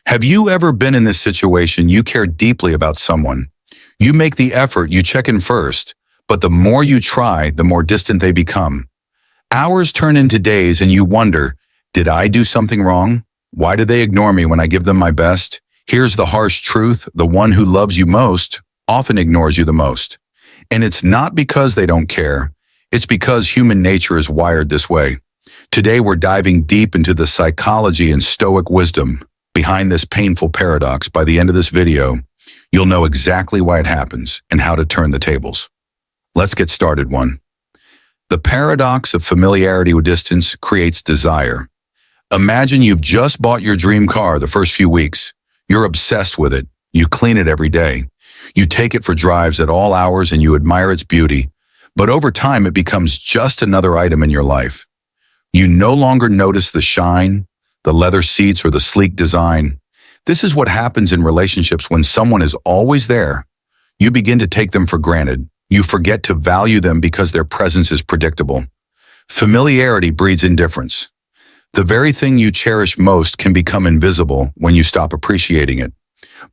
Have you ever been in this situation? You care deeply about someone. You make the effort, you check in first, but the more you try, the more distant they become. Hours turn into days and you wonder, did I do something wrong? Why do they ignore me when I give them my best? Here's the harsh truth: the one who loves you most often ignores you the most. And it's not because they don't care. It's because human nature is wired this way. Today we're diving deep into the psychology and Stoic wisdom behind this painful paradox. By the end of this video, you'll know exactly why it happens and how to turn the tables. Let's get started. 1. The paradox of familiarity with distance creates desire. Imagine you've just bought your dream car. The first few weeks, you're obsessed with it. You clean it every day. You take it for drives at all hours and you admire its beauty. But over time, it becomes just another item in your life. You no longer notice the shine, the leather seats, or the sleek design. This is what happens in relationships when someone is always there. You begin to take them for granted. You forget to value them because their presence is predictable. Familiarity breeds indifference. The very thing you cherish most can become invisible when you stop appreciating it.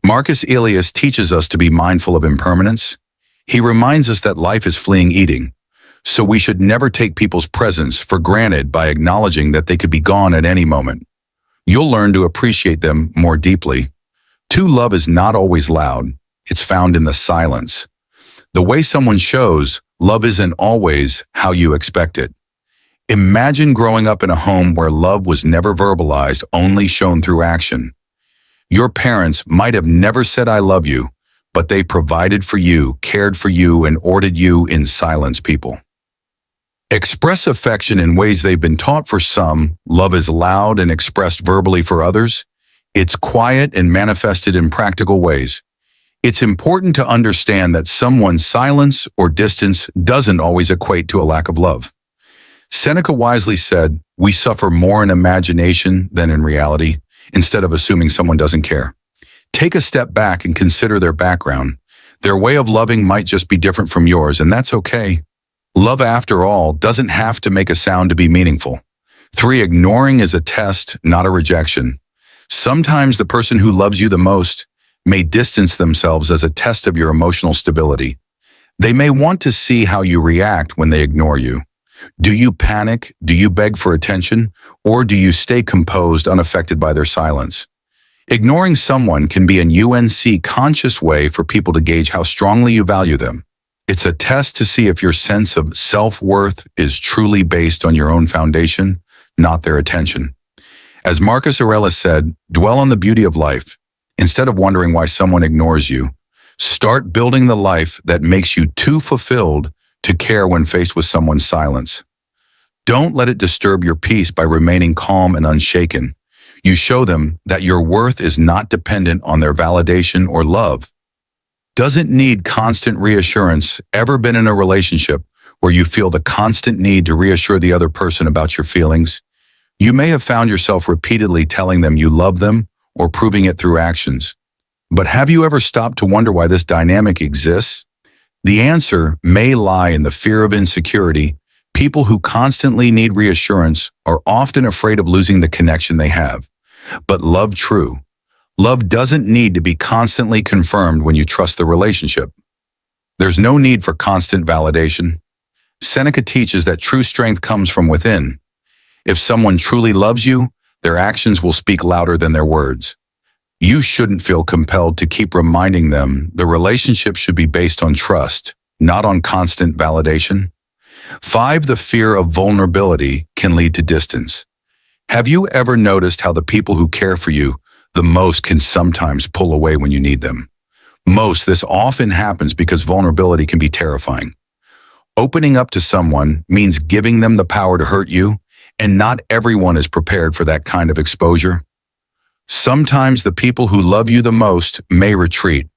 Marcus Aurelius teaches us to be mindful of impermanence. He reminds us that life is fleeting eating, so we should never take people's presence for granted by acknowledging that they could be gone at any moment. You'll learn to appreciate them more deeply. 2. Love is not always loud. It's found in the silence. The way someone shows love isn't always how you expect it. Imagine growing up in a home where love was never verbalized, only shown through action. Your parents might have never said "I love you," but they provided for you, cared for you, and ordered you in silence. People express affection in ways they've been taught. For some, love is loud and expressed verbally. For others, it's quiet and manifested in practical ways. It's important to understand that someone's silence or distance doesn't always equate to a lack of love. Seneca wisely said, "We suffer more in imagination than in reality," instead of assuming someone doesn't care. Take a step back and consider their background. Their way of loving might just be different from yours, and that's okay. Love, after all, doesn't have to make a sound to be meaningful. 3. Ignoring is a test, not a rejection. Sometimes the person who loves you the most may distance themselves as a test of your emotional stability. They may want to see how you react when they ignore you. Do you panic? Do you beg for attention? Or do you stay composed, unaffected by their silence? Ignoring someone can be an conscious way for people to gauge how strongly you value them. It's a test to see if your sense of self-worth is truly based on your own foundation, not their attention. As Marcus Aurelius said, dwell on the beauty of life. Instead of wondering why someone ignores you, start building the life that makes you too fulfilled to care when faced with someone's silence. Don't let it disturb your peace by remaining calm and unshaken. You show them that your worth is not dependent on their validation or love. Doesn't need constant reassurance. Ever been in a relationship where you feel the constant need to reassure the other person about your feelings? You may have found yourself repeatedly telling them you love them or proving it through actions. But have you ever stopped to wonder why this dynamic exists? The answer may lie in the fear of insecurity. People who constantly need reassurance are often afraid of losing the connection they have. But love doesn't need to be constantly confirmed when you trust the relationship. There's no need for constant validation. Seneca teaches that true strength comes from within. If someone truly loves you, their actions will speak louder than their words. You shouldn't feel compelled to keep reminding them. The relationship should be based on trust, not on constant validation. 5. The fear of vulnerability can lead to distance. Have you ever noticed how the people who care for you the most can sometimes pull away when you need them? This often happens because vulnerability can be terrifying. Opening up to someone means giving them the power to hurt you, and not everyone is prepared for that kind of exposure. Sometimes the people who love you the most may retreat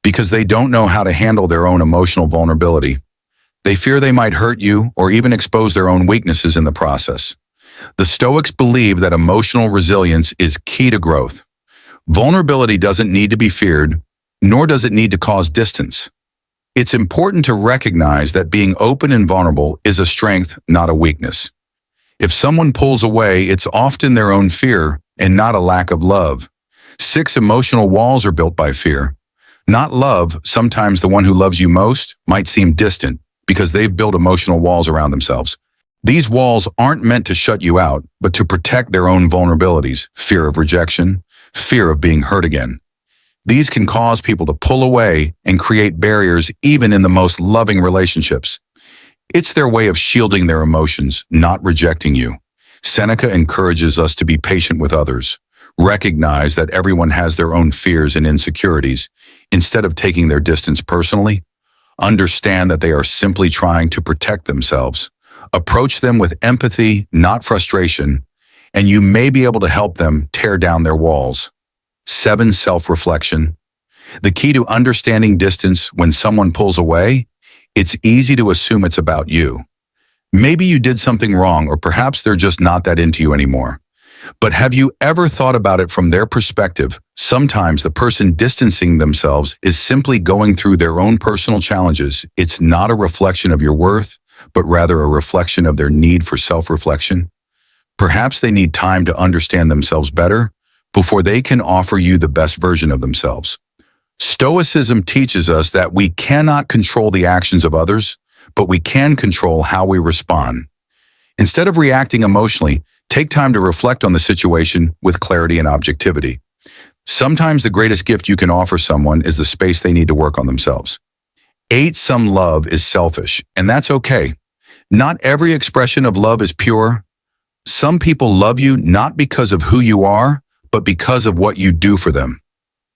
because they don't know how to handle their own emotional vulnerability. They fear they might hurt you or even expose their own weaknesses in the process. The Stoics believe that emotional resilience is key to growth. Vulnerability doesn't need to be feared, nor does it need to cause distance. It's important to recognize that being open and vulnerable is a strength, not a weakness. If someone pulls away, it's often their own fear and not a lack of love. 6 emotional walls are built by fear. Not love, sometimes the one who loves you most might seem distant because they've built emotional walls around themselves. These walls aren't meant to shut you out, but to protect their own vulnerabilities, fear of rejection, fear of being hurt again. These can cause people to pull away and create barriers even in the most loving relationships. It's their way of shielding their emotions, not rejecting you. Seneca encourages us to be patient with others. Recognize that everyone has their own fears and insecurities. Instead of taking their distance personally, understand that they are simply trying to protect themselves. Approach them with empathy, not frustration, and you may be able to help them tear down their walls. 7. Self-reflection. The key to understanding distance when someone pulls away, it's easy to assume it's about you. Maybe you did something wrong, or perhaps they're just not that into you anymore. But have you ever thought about it from their perspective? Sometimes the person distancing themselves is simply going through their own personal challenges. It's not a reflection of your worth, but rather a reflection of their need for self-reflection. Perhaps they need time to understand themselves better before they can offer you the best version of themselves. Stoicism teaches us that we cannot control the actions of others, but we can control how we respond. Instead of reacting emotionally, take time to reflect on the situation with clarity and objectivity. Sometimes the greatest gift you can offer someone is the space they need to work on themselves. 8. Some love is selfish, and that's okay. Not every expression of love is pure. Some people love you not because of who you are, but because of what you do for them.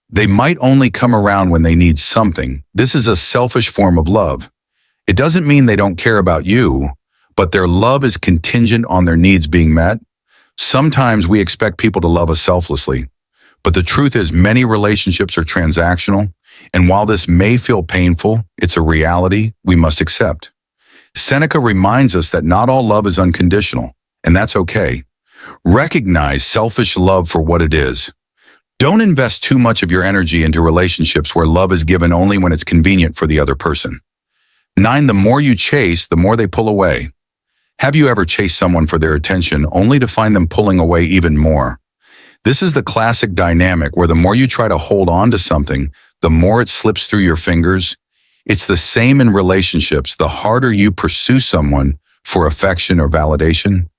They might only come around when they need something. This is a selfish form of love. It doesn't mean they don't care about you, but their love is contingent on their needs being met. Sometimes we expect people to love us selflessly, but the truth is many relationships are transactional, and while this may feel painful, it's a reality we must accept. Seneca reminds us that not all love is unconditional, and that's okay. Recognize selfish love for what it is. Don't invest too much of your energy into relationships where love is given only when it's convenient for the other person. 9. The more you chase, the more they pull away. Have you ever chased someone for their attention only to find them pulling away even more? This is the classic dynamic where the more you try to hold on to something, the more it slips through your fingers. It's the same in relationships. The harder you pursue someone for affection or validation,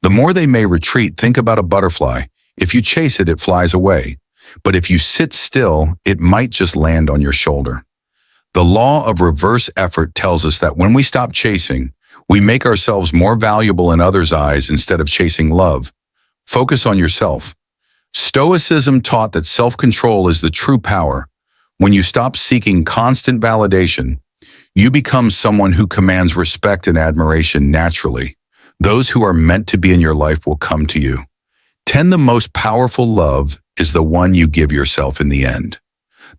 the more they may retreat. Think about a butterfly. If you chase it, it flies away. But if you sit still, it might just land on your shoulder. The law of reverse effort tells us that when we stop chasing, we make ourselves more valuable in others' eyes instead of chasing love. Focus on yourself. Stoicism taught that self-control is the true power. When you stop seeking constant validation, you become someone who commands respect and admiration naturally. Those who are meant to be in your life will come to you. 10. The most powerful love is the one you give yourself in the end.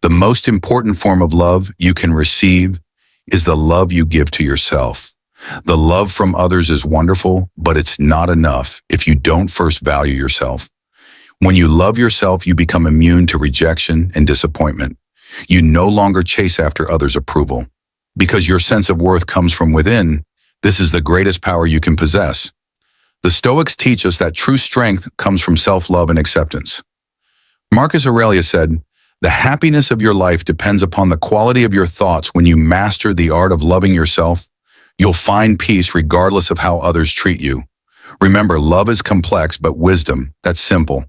The most important form of love you can receive is the love you give to yourself. The love from others is wonderful, but it's not enough if you don't first value yourself. When you love yourself, you become immune to rejection and disappointment. You no longer chase after others' approval. Because your sense of worth comes from within, this is the greatest power you can possess. The Stoics teach us that true strength comes from self-love and acceptance. Marcus Aurelius said, "The happiness of your life depends upon the quality of your thoughts. When you master the art of loving yourself, you'll find peace regardless of how others treat you." Remember, love is complex, but wisdom, that's simple.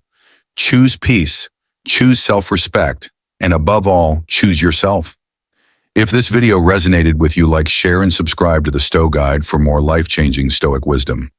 Choose peace, choose self-respect, and above all, choose yourself. If this video resonated with you, like, share, and subscribe to the Sto Guide for more life-changing Stoic wisdom.